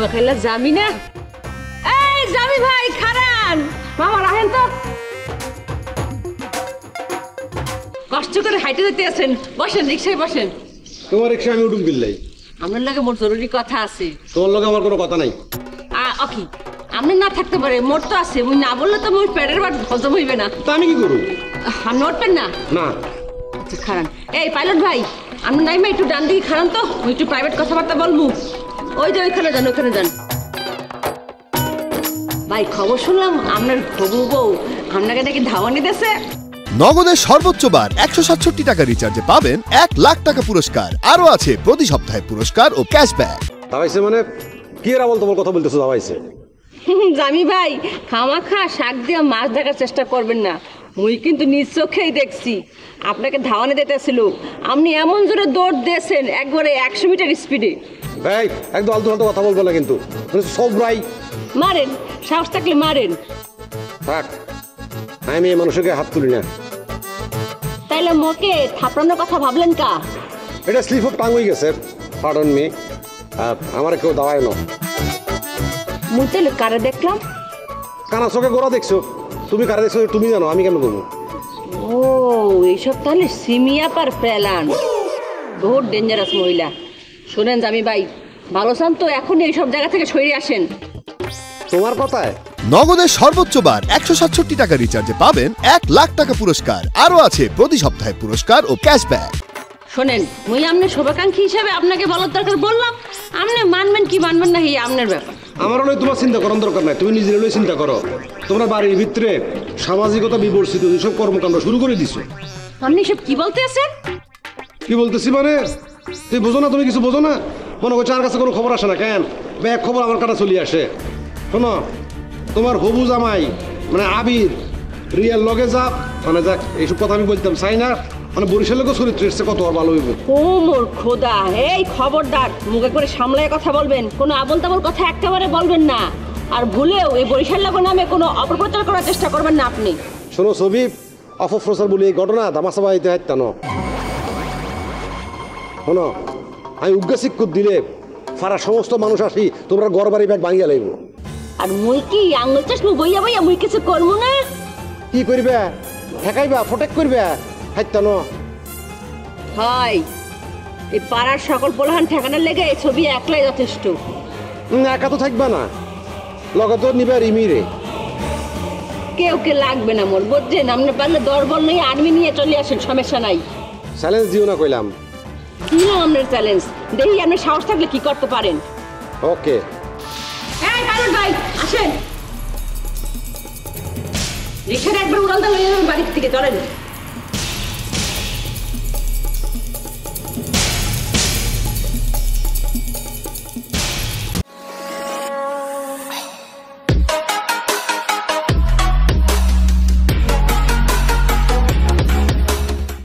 চুমা খাইলা জামি না। এই জামি ভাই খারান, মামা রাহেন তো। কষ্ট করে হাইটে যেতে আছেন, বসেন রিক্সায় বসেন। তোমার রিক্সা আমি উঠুম বিল্লাই। আপনার লাগে মোর জরুরি কথা আছে। তোমার লগে আমার কোনো কথা নাই। ওকে, আপনি না থাকতে পারে, মোর তো আছে। মুই না বললে তো মোর পেটের ভাত হজম হইবে না। তা আমি কি করব? আপনি উঠবেন না? না। আচ্ছা খারান। এই পাইলট ভাই, আপনি নাইমা একটু ডান দিকে খারান তো, ওই একটু প্রাইভেট কথাবার্তা বলবো। ওই যে ওইখানে যান, ওইখানে যান। ভাই খবর শুনলাম আপনার হবু বউ আপনাকে নাকি ধাওয়ানি দিয়েছে। নগদের সর্বোচ্চ বার 167 টাকা রিচার্জে পাবেন 1 লাখ টাকা পুরস্কার। আরো আছে প্রতি সপ্তাহে পুরস্কার ও ক্যাশব্যাক। দাবাইছে মানে কি এরা বলতো কথা বলতেছো? দাবাইছে জামি ভাই, খামাখা শাক দিয়ে মাছ দেখার চেষ্টা করবেন না। মুই কিন্তু নিজ চোখেই দেখছি আপনাকে ধাওয়ানি দিতেছিল। আপনি এমন জোরে দৌড় দিয়েছেন, একবারে 100 মিটার স্পিডে। ভাই একদম আলতু ফালতু কথা বলবো না কিন্তু। সব রাই মারেন, সাহস থাকলে মারেন। থাক, আমি এই মানুষকে হাত তুলি না। তাইলে মোকে থাপড়ানোর কথা ভাবলেন কা? এটা স্লিপ অফ টাং হয়ে গেছে, পার্ডন মি। আমার কেউ দাওয়ায় না। মুই তাহলে কারে দেখলাম? কানা চোখে গোড়া দেখছো? তুমি কারে দেখছো তুমি জানো, আমি কেন বলবো? ও এইসব তাহলে সিমিয়া পার প্যালান। বহুত ডেঞ্জারাস মহিলা। শোনেন জামি ভাই, ভালো চান তো এখন এইসব জায়গা থেকে সরে আসেন। তোমার কথায় নগদের সর্বোচ্চ বার 167 টাকা রিচার্জে পাবেন 1 লাখ টাকা পুরস্কার। আরো আছে প্রতি সপ্তাহে পুরস্কার ও ক্যাশব্যাক। শোনেন, মুই আপনার শুভাকাঙ্ক্ষী হিসাবে আপনাকে বলার দরকার বললাম। আপনি মানবেন কি মানবেন না, এই আপনার ব্যাপার। আমার হলে তোমার চিন্তা করার দরকার নাই, তুমি নিজের হলে চিন্তা করো। তোমরা বাড়ির ভিতরে সামাজিকতা বিবর্জিত এইসব কর্মকাণ্ড শুরু করে দিছো। আপনি সব কি বলতে আছেন? কি বলতেছি মানে? তুই বোঝো না? তুমি কিছু বোঝো না? মনে করছো আর কাছে কোনো খবর আসে না কেন? এক খবর আমার কাছে চলে আসে। শোনো, তোমার হবু জামাই মানে আবির রিয়েল লগে যা মানে যাক, এইসব কথা আমি বলতাম চাই না। মানে বরিশালের চরিত্র এসছে কত আর ভালো হইব। ও মোর খোদা, এই খবরদার মুখে করে সামলায় কথা বলবেন। কোনো আবল তাবল কথা একেবারে বলবেন না। আর ভুলেও এই বরিশাল লাগো নামে কোনো অপপ্রচার করার চেষ্টা করবেন না আপনি। শোনো ছবি, অপপ্রচার বলি এই ঘটনা দামাশা বাড়িতে হাইতাম। শোনো, আমি উগ্গাসিক দিলে ফারা সমস্ত মানুষ আসি তোমরা ঘর বাড়ি ব্যাগ ভাঙিয়া লাগবো। আর মুই কি আঙুল চাষমু বইয়া বইয়া মুই কিছু করবো না? কি করবে? ঠেকাইবা, ফটেক করবে হাইতাম। হয় এই পাড়ার সকল পোলাহান ঠেকানোর লেগে এই ছবি একলাই যথেষ্ট। একা তো থাকবা না, লগে তো নিবে রিমিরে। কেউ কে লাগবে না মোর, বুঝছেন? আপনি পারলে দরবল নেই আর্মি নিয়ে চলে আসেন, সমস্যা নাই। চ্যালেঞ্জ দিও না কইলাম। কি না আপনার চ্যালেঞ্জ? দেখি আপনার সাহস থাকলে কি করতে পারেন। ওকে। এই পাইলট ভাই আসেন, রিক্সাটা একবার উড়ালটা হয়ে যাবেন বাড়ির থেকে, চলেন।